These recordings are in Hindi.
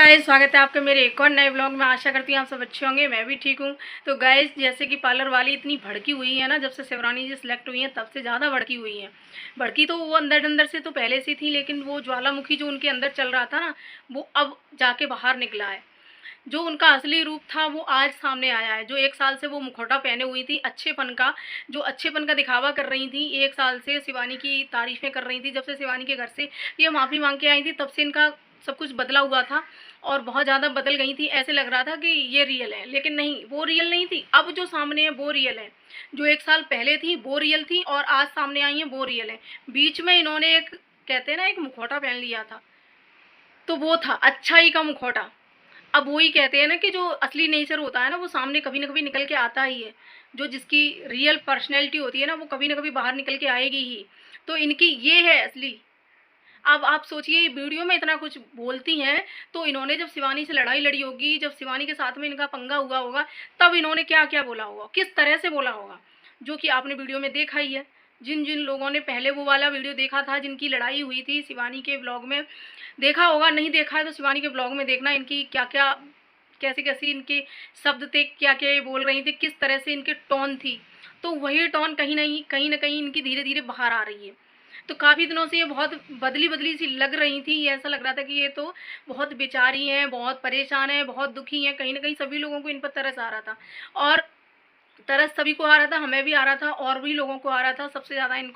गाइस, स्वागत है आपका मेरे एक और नए ब्लॉग में। आशा करती हूँ आप सब अच्छे होंगे, मैं भी ठीक हूँ। तो गाइस, जैसे कि पार्लर वाली इतनी भड़की हुई है ना, जब से शिवरानी जी सिलेक्ट हुई हैं तब से ज़्यादा भड़की हुई हैं। भड़की तो वो अंदर अंदर से तो पहले से थी, लेकिन वो ज्वालामुखी जो उनके अंदर चल रहा था ना, वो अब जाके बाहर निकला है। जो उनका असली रूप था वो आज सामने आया है। जो 1 साल से वो मुखौटा पहने हुई थी अच्छेपन का, जो अच्छेपन का दिखावा कर रही थी, 1 साल से शिवानी की तारीफ़ें कर रही थी। जब से शिवानी के घर से ये माफ़ी मांग के आई थी तब से इनका सब कुछ बदला हुआ था और बहुत ज़्यादा बदल गई थी। ऐसे लग रहा था कि ये रियल है, लेकिन नहीं, वो रियल नहीं थी। अब जो सामने है वो रियल है। जो 1 साल पहले थी वो रियल थी और आज सामने आई है वो रियल है। बीच में इन्होंने एक, कहते हैं ना, एक मुखौटा पहन लिया था, तो वो था अच्छाई का मुखौटा। अब वही कहते हैं ना कि जो असली नेचर होता है ना, वो सामने कभी ना कभी निकल के आता ही है। जो जिसकी रियल पर्सनैलिटी होती है ना, वो कभी ना कभी बाहर निकल के आएगी ही। तो इनकी ये है असली। अब आप सोचिए, वीडियो में इतना कुछ बोलती हैं, तो इन्होंने जब शिवानी से लड़ाई लड़ी होगी, जब शिवानी के साथ में इनका पंगा हुआ होगा, तब इन्होंने क्या क्या बोला होगा, किस तरह से बोला होगा, जो कि आपने वीडियो में देखा ही है। जिन जिन लोगों ने पहले वो वाला वीडियो देखा था, जिनकी लड़ाई हुई थी शिवानी के ब्लॉग में, देखा होगा। नहीं देखा है तो शिवानी के ब्लॉग में देखना, इनकी क्या क्या, कैसे कैसे इनके शब्द थे, क्या क्या ये बोल रही थी, किस तरह से इनके टोन थी। तो वही टोन कहीं ना कहीं इनकी धीरे धीरे बाहर आ रही है। तो काफ़ी दिनों से ये बहुत बदली बदली सी लग रही थी। ये ऐसा लग रहा था कि ये तो बहुत बेचारी हैं, बहुत परेशान हैं, बहुत दुखी हैं। कहीं ना कहीं सभी लोगों को इन पर तरस आ रहा था, और तरस सभी को आ रहा था, हमें भी आ रहा था और भी लोगों को आ रहा था। सबसे ज़्यादा इन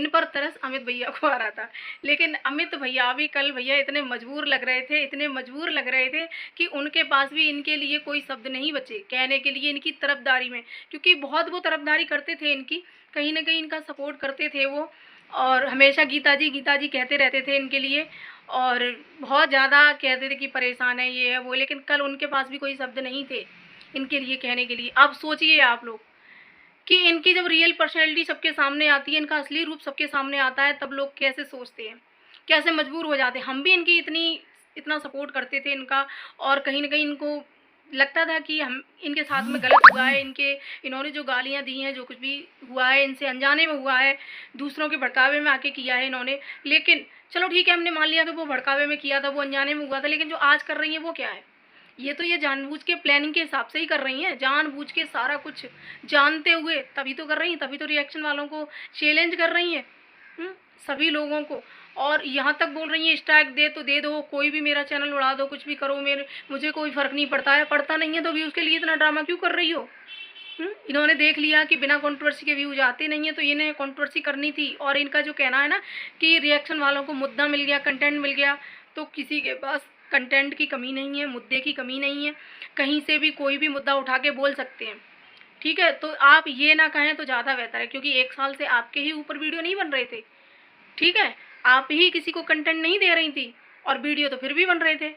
पर तरस अमित भैया को आ रहा था। लेकिन अमित भैया भी कल, भैया इतने मजबूर लग रहे थे, इतने मजबूर लग रहे थे कि उनके पास भी इनके लिए कोई शब्द नहीं बचे कहने के लिए, इनकी तरफदारी में। क्योंकि बहुत वो तरफदारी करते थे इनकी, कहीं ना कहीं इनका सपोर्ट करते थे वो, और हमेशा गीता जी कहते रहते थे इनके लिए, और बहुत ज़्यादा कहते थे कि परेशान है, ये है वो। लेकिन कल उनके पास भी कोई शब्द नहीं थे इनके लिए कहने के लिए। अब सोचिए आप लोग कि इनकी जब रियल पर्सनैलिटी सबके सामने आती है, इनका असली रूप सबके सामने आता है, तब लोग कैसे सोचते हैं, कैसे मजबूर हो जाते हैं। हम भी इनकी इतना सपोर्ट करते थे इनका, और कहीं ना कहीं इनको लगता था कि हम इनके साथ में गलत हुआ है। इन्होंने जो गालियाँ दी हैं, जो कुछ भी हुआ है इनसे अनजाने में हुआ है, दूसरों के भड़कावे में आके किया है इन्होंने। लेकिन चलो ठीक है, हमने मान लिया कि वो भड़कावे में किया था, वो अनजाने में हुआ था। लेकिन जो आज कर रही है वो क्या है? ये जानबूझ के प्लानिंग के हिसाब से ही कर रही हैं, जानबूझ के सारा कुछ जानते हुए तभी तो कर रही हैं, तभी तो रिएक्शन वालों को चैलेंज कर रही हैं, सभी लोगों को। और यहाँ तक बोल रही हैं स्ट्राइक दे तो दे दो, कोई भी मेरा चैनल उड़ा दो, कुछ भी करो, मुझे कोई फ़र्क नहीं पड़ता है। पड़ता नहीं है तो भी उसके लिए इतना ड्रामा क्यों कर रही हो? इन्होंने देख लिया कि बिना कंट्रोवर्सी के व्यूज आते नहीं है, तो इन्हें कंट्रोवर्सी करनी थी। और इनका जो कहना है ना कि रिएक्शन वालों को मुद्दा मिल गया, कंटेंट मिल गया, तो किसी के पास कंटेंट की कमी नहीं है, मुद्दे की कमी नहीं है। कहीं से भी कोई भी मुद्दा उठा के बोल सकते हैं, ठीक है। तो आप ये ना कहें तो ज़्यादा बेहतर है, क्योंकि 1 साल से आपके ही ऊपर वीडियो नहीं बन रहे थे, ठीक है। आप ही किसी को कंटेंट नहीं दे रही थी, और वीडियो तो फिर भी बन रहे थे।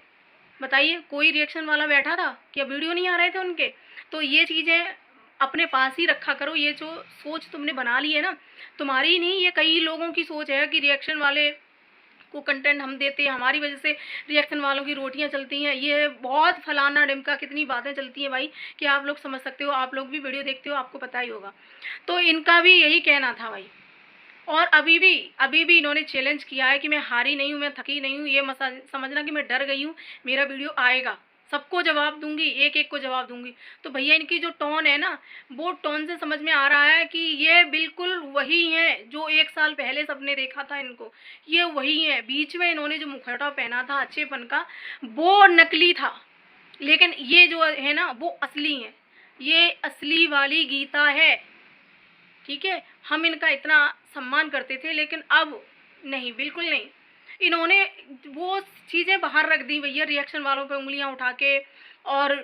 बताइए, कोई रिएक्शन वाला बैठा था? क्या वीडियो नहीं आ रहे थे उनके? तो ये चीज़ें अपने पास ही रखा करो। ये जो सोच तुमने बना ली है ना, तुम्हारी ही नहीं, ये कई लोगों की सोच है कि रिएक्शन वाले को कंटेंट हम देते हैं, हमारी वजह से रिएक्शन वालों की रोटियां चलती हैं। ये बहुत फलाना डिमका कितनी बातें चलती हैं भाई, कि आप लोग समझ सकते हो। आप लोग भी वीडियो देखते हो, आपको पता ही होगा। तो इनका भी यही कहना था भाई। और अभी भी इन्होंने चैलेंज किया है कि मैं हारी नहीं हूँ, मैं थकी नहीं हूँ। ये मत समझना कि मैं डर गई हूँ, मेरा वीडियो आएगा, सबको जवाब दूंगी, एक एक को जवाब दूंगी। तो भैया, इनकी जो टोन है ना, वो टोन से समझ में आ रहा है कि ये बिल्कुल वही हैं जो 1 साल पहले सबने देखा था इनको। ये वही हैं। बीच में इन्होंने जो मुखौटा पहना था अच्छेपन का, वो नकली था, लेकिन ये जो है ना, वो असली है। ये असली वाली गीता है, ठीक है। हम इनका इतना सम्मान करते थे, लेकिन अब नहीं, बिल्कुल नहीं। इन्होंने वो चीज़ें बाहर रख दी भैया, रिएक्शन वालों पे उंगलियां उठा के। और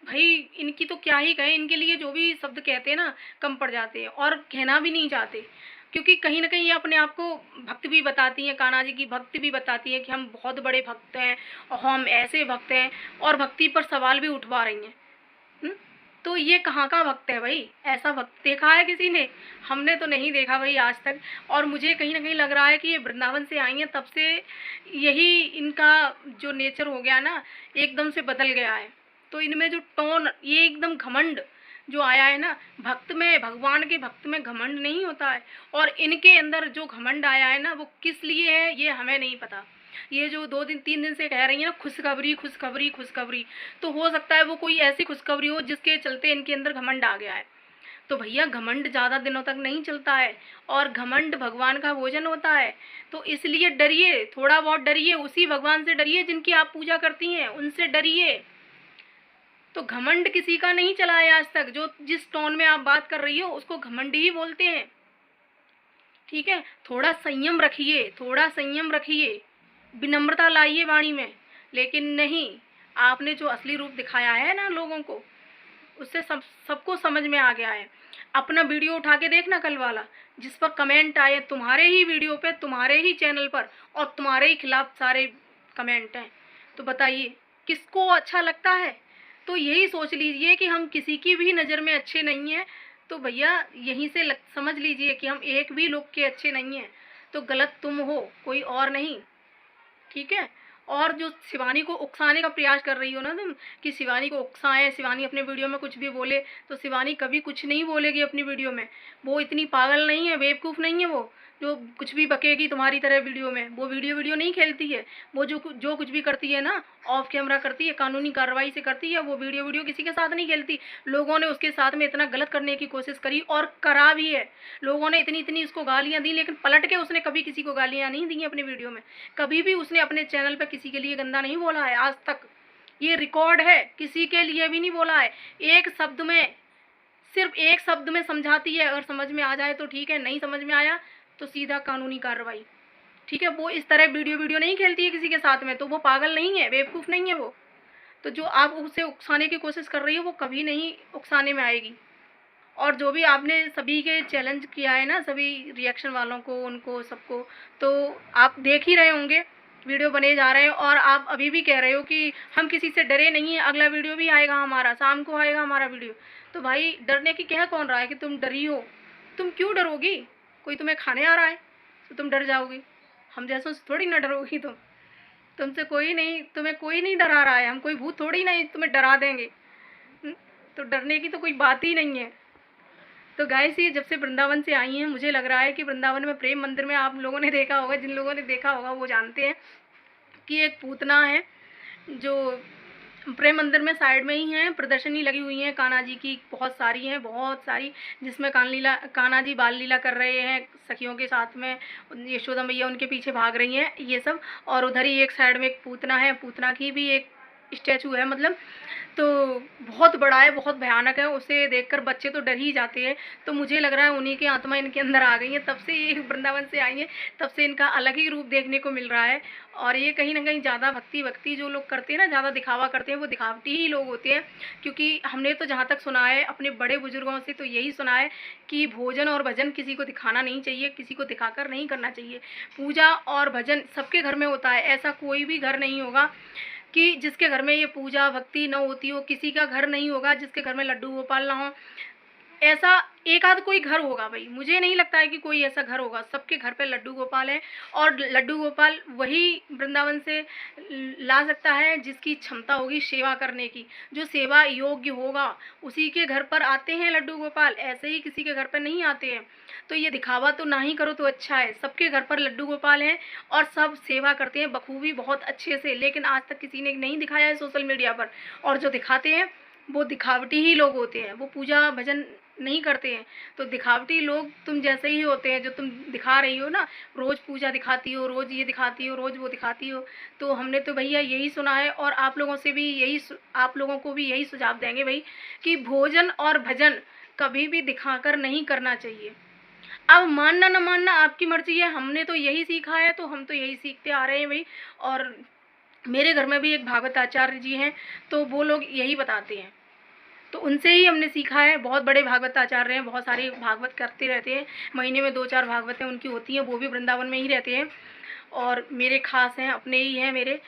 भाई, इनकी तो क्या ही कहें, इनके लिए जो भी शब्द कहते हैं ना, कम पड़ जाते हैं, और कहना भी नहीं चाहते। क्योंकि कहीं ना कहीं ये अपने आप को भक्त भी बताती हैं, कान्हा जी की भक्त भी बताती हैं कि हम बहुत बड़े भक्त हैं और हम ऐसे भक्त हैं, और भक्ति पर सवाल भी उठवा रही हैं। तो ये कहाँ का भक्त है भाई? ऐसा भक्त देखा है किसी ने? हमने तो नहीं देखा भाई आज तक। और मुझे कहीं ना कहीं लग रहा है कि ये वृंदावन से आई हैं, तब से यही इनका जो नेचर हो गया ना, एकदम से बदल गया है। तो इनमें जो टोन, ये एकदम घमंड जो आया है ना, भक्त में, भगवान के भक्त में घमंड नहीं होता है। और इनके अंदर जो घमंड आया है ना, वो किस लिए है ये हमें नहीं पता। ये जो 2 दिन 3 दिन से कह रही है ना खुशखबरी खुशखबरी खुशखबरी, तो हो सकता है वो कोई ऐसी खुशखबरी हो जिसके चलते इनके अंदर घमंड आ गया है। तो भैया घमंड ज़्यादा दिनों तक नहीं चलता है, और घमंड भगवान का भोजन होता है। तो इसलिए डरिए, थोड़ा बहुत डरिए, उसी भगवान से डरिए जिनकी आप पूजा करती हैं, उनसे डरिए। तो घमंड किसी का नहीं चला है आज तक। जो जिस टोन में आप बात कर रही हो उसको घमंड ही बोलते हैं, ठीक है। थोड़ा संयम रखिए, थोड़ा संयम रखिए, विनम्रता लाइए वाणी में। लेकिन नहीं, आपने जो असली रूप दिखाया है ना लोगों को, उससे सबको समझ में आ गया है। अपना वीडियो उठा के देखना कल वाला, जिस पर कमेंट आए तुम्हारे ही वीडियो पे, तुम्हारे ही चैनल पर, और तुम्हारे ही खिलाफ सारे कमेंट हैं। तो बताइए किसको अच्छा लगता है। तो यही सोच लीजिए कि हम किसी की भी नज़र में अच्छे नहीं हैं। तो भैया यहीं से समझ लीजिए कि हम एक भी लोग के अच्छे नहीं हैं। तो गलत तुम हो, कोई और नहीं, ठीक है। और जो शिवानी को उकसाने का प्रयास कर रही हो ना तुम, कि शिवानी को उकसाएं, शिवानी अपने वीडियो में कुछ भी बोले, तो शिवानी कभी कुछ नहीं बोलेगी अपनी वीडियो में। वो इतनी पागल नहीं है, बेवकूफ़ नहीं है वो, जो कुछ भी बकेगी तुम्हारी तरह वीडियो में। वो वीडियो नहीं खेलती है। वो जो कुछ भी करती है ना, ऑफ कैमरा करती है, कानूनी कार्रवाई से करती है। वो वीडियो किसी के साथ नहीं खेलती। लोगों ने उसके साथ में इतना गलत करने की कोशिश करी और करा भी है। लोगों ने इतनी उसको गालियाँ दी, लेकिन पलट के उसने कभी किसी को गालियाँ नहीं दी अपनी वीडियो में। कभी भी उसने अपने चैनल पर किसी के लिए गंदा नहीं बोला है आज तक। ये रिकॉर्ड है, किसी के लिए भी नहीं बोला है। एक शब्द में, सिर्फ एक शब्द में समझाती है। अगर समझ में आ जाए तो ठीक है, नहीं समझ में आया तो सीधा कानूनी कार्रवाई, ठीक है। वो इस तरह वीडियो नहीं खेलती है किसी के साथ में। तो वो पागल नहीं है, बेवकूफ़ नहीं है वो। तो जो आप उसे उकसाने की कोशिश कर रही हो, वो कभी नहीं उकसाने में आएगी। और जो भी आपने सभी के चैलेंज किया है ना, सभी रिएक्शन वालों को, उनको सबको, तो आप देख ही रहे होंगे, वीडियो बने जा रहे हैं। और आप अभी भी कह रहे हो कि हम किसी से डरे नहीं हैं, अगला वीडियो भी आएगा हमारा, शाम को आएगा हमारा वीडियो। तो भाई डरने की कह कौन रहा है कि तुम डरी हो। तुम क्यों डरोगी? कोई तुम्हें खाने आ रहा है तो तुम डर जाओगी? हम जैसों से थोड़ी ना डरोगी तुम। तुमसे कोई नहीं, तुम्हें कोई नहीं डरा रहा है। हम कोई भूत थोड़ी नहीं तुम्हें डरा देंगे। तो डरने की तो कोई बात ही नहीं है। तो गाइस, ये जब से वृंदावन से आई हैं, मुझे लग रहा है कि वृंदावन में प्रेम मंदिर में, आप लोगों ने देखा होगा, जिन लोगों ने देखा होगा वो जानते हैं कि एक पूतना है जो प्रेम मंदिर में साइड में ही है। प्रदर्शनी लगी हुई है कान्हा जी की, बहुत सारी हैं, बहुत सारी, जिसमें कान्हा जी बाल लीला कर रहे हैं सखियों के साथ में। यशोदा मैया उनके पीछे भाग रही हैं, ये सब। और उधर ही एक साइड में एक पूतना है, पूतना की भी एक स्टैचू है, मतलब तो बहुत बड़ा है, बहुत भयानक है। उसे देखकर बच्चे तो डर ही जाते हैं। तो मुझे लग रहा है उन्हीं की आत्मा इनके अंदर आ गई है, तब से ये वृंदावन से आई है, तब से इनका अलग ही रूप देखने को मिल रहा है। और ये कहीं ना कहीं ज़्यादा भक्ति जो लोग करते हैं ना, ज़्यादा दिखावा करते हैं, वो दिखावटी ही लोग होते हैं। क्योंकि हमने तो जहाँ तक सुना है अपने बड़े बुजुर्गों से, तो यही सुना है कि भोजन और भजन किसी को दिखाना नहीं चाहिए, किसी को दिखाकर नहीं करना चाहिए। पूजा और भजन सबके घर में होता है। ऐसा कोई भी घर नहीं होगा कि जिसके घर में ये पूजा भक्ति न होती हो। किसी का घर नहीं होगा जिसके घर में लड्डू गोपाल ना हो। ऐसा एक आध कोई घर होगा भाई, मुझे नहीं लगता है कि कोई ऐसा घर होगा। सबके घर पे लड्डू गोपाल है, और लड्डू गोपाल वही वृंदावन से ला सकता है जिसकी क्षमता होगी सेवा करने की। जो सेवा योग्य होगा उसी के घर पर आते हैं लड्डू गोपाल, ऐसे ही किसी के घर पर नहीं आते हैं। तो ये दिखावा तो ना ही करो तो अच्छा है। सबके घर पर लड्डू गोपाल हैं और सब सेवा करते हैं बखूबी, बहुत अच्छे से। लेकिन आज तक किसी ने नहीं दिखाया है सोशल मीडिया पर। और जो दिखाते हैं वो दिखावटी ही लोग होते हैं, वो पूजा भजन नहीं करते हैं। तो दिखावटी लोग तुम जैसे ही होते हैं, जो तुम दिखा रही हो ना, रोज़ पूजा दिखाती हो, रोज़ ये दिखाती हो, रोज़ वो दिखाती हो। तो हमने तो भैया यही सुना है, और आप लोगों से भी यही, आप लोगों को भी यही सुझाव देंगे भाई, कि भोजन और भजन कभी भी दिखाकर नहीं करना चाहिए। अब मानना न मानना आपकी मर्जी है। हमने तो यही सीखा है, तो हम तो यही सीखते आ रहे हैं भाई। और मेरे घर में भी एक भागवत आचार्य जी हैं, तो वो लोग यही बताते हैं, तो उनसे ही हमने सीखा है। बहुत बड़े भागवत आचार्य हैं, बहुत सारे भागवत करते रहते हैं। महीने में 2-4 भागवतें उनकी होती हैं, वो भी वृंदावन में ही रहते हैं। और मेरे खास हैं, अपने ही हैं मेरे।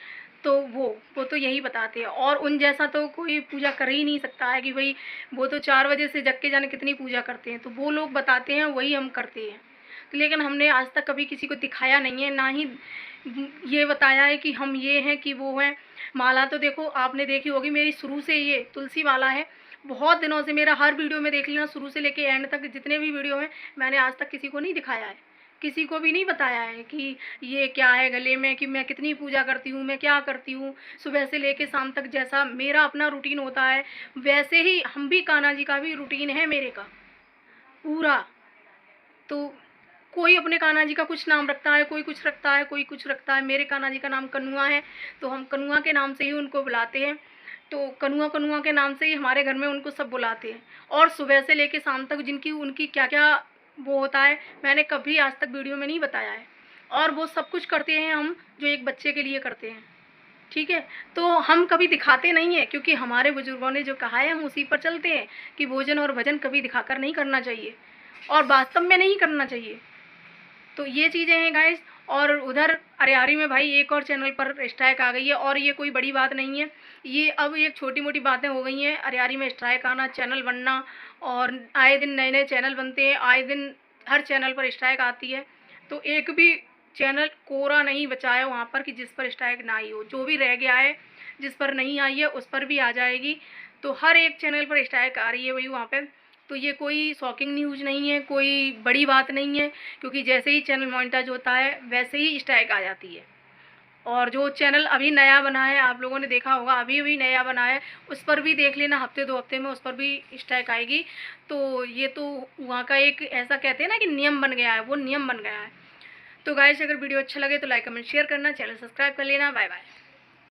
तो वो तो यही बताते हैं। और उन जैसा तो कोई पूजा कर ही नहीं सकता है कि भाई वो तो 4 बजे से जग के जाने कितनी पूजा करते हैं। तो वो लोग बताते हैं, वही हम करते हैं। तो लेकिन हमने आज तक कभी किसी को दिखाया नहीं है, ना ही ये बताया है कि हम ये हैं कि वो हैं। माला तो देखो आपने देखी होगी, मेरी शुरू से ये तुलसी माला है। बहुत दिनों से मेरा हर वीडियो में देख लेना, शुरू से लेके एंड तक जितने भी वीडियो हैं, मैंने आज तक किसी को नहीं दिखाया है किसी को भी नहीं बताया है कि ये क्या है गले में, कि मैं कितनी पूजा करती हूँ, मैं क्या करती हूँ। सुबह से लेके शाम तक जैसा मेरा अपना रूटीन होता है, वैसे ही हम भी कान्हा जी का भी रूटीन है मेरे का पूरा। तो कोई अपने कान्हा जी का कुछ नाम रखता है, कोई कुछ रखता है, कोई कुछ रखता है। मेरे कान्हा जी का नाम कनुआ है, तो हम कनुआ के नाम से ही उनको बुलाते हैं। तो कनुआ कनुआ के नाम से ही हमारे घर में उनको सब बुलाते हैं। और सुबह से लेके शाम तक जिनकी उनकी क्या क्या वो होता है, मैंने कभी आज तक वीडियो में नहीं बताया है। और वो सब कुछ करते हैं हम जो एक बच्चे के लिए करते हैं, ठीक है। तो हम कभी दिखाते नहीं हैं, क्योंकि हमारे बुजुर्गों ने जो कहा है हम उसी पर चलते हैं कि भोजन और भजन कभी दिखाकर नहीं करना चाहिए, और वास्तव में नहीं करना चाहिए। तो ये चीज़ें हैं गाइस। और उधर अरियारी में भाई एक और चैनल पर स्ट्राइक आ गई है, और ये कोई बड़ी बात नहीं है, ये अब एक छोटी मोटी बातें हो गई हैं। अरियारी में स्ट्राइक आना, चैनल बनना, और आए दिन नए नए चैनल बनते हैं, आए दिन हर चैनल पर स्ट्राइक आती है। तो एक भी चैनल कोरा नहीं बचा है वहाँ पर कि जिस पर स्ट्राइक ना आई हो। जो भी रह गया है, जिस पर नहीं आई है उस पर भी आ जाएगी। तो हर एक चैनल पर स्ट्राइक आ रही है वही वहाँ पे। तो ये कोई शॉकिंग न्यूज़ नहीं है, कोई बड़ी बात नहीं है, क्योंकि जैसे ही चैनल मोनेटाइज होता है वैसे ही स्ट्राइक आ जाती है। और जो चैनल अभी नया बना है, आप लोगों ने देखा होगा, अभी अभी नया बना है, उस पर भी देख लेना, हफ्ते 2 हफ्ते में उस पर भी स्ट्राइक आएगी। तो ये तो वहाँ का एक ऐसा कहते हैं ना कि नियम बन गया है, वो नियम बन गया है। तो गाइस अगर वीडियो अच्छा लगे तो लाइक कमेंट शेयर करना, चैनल सब्सक्राइब कर लेना। Bye bye.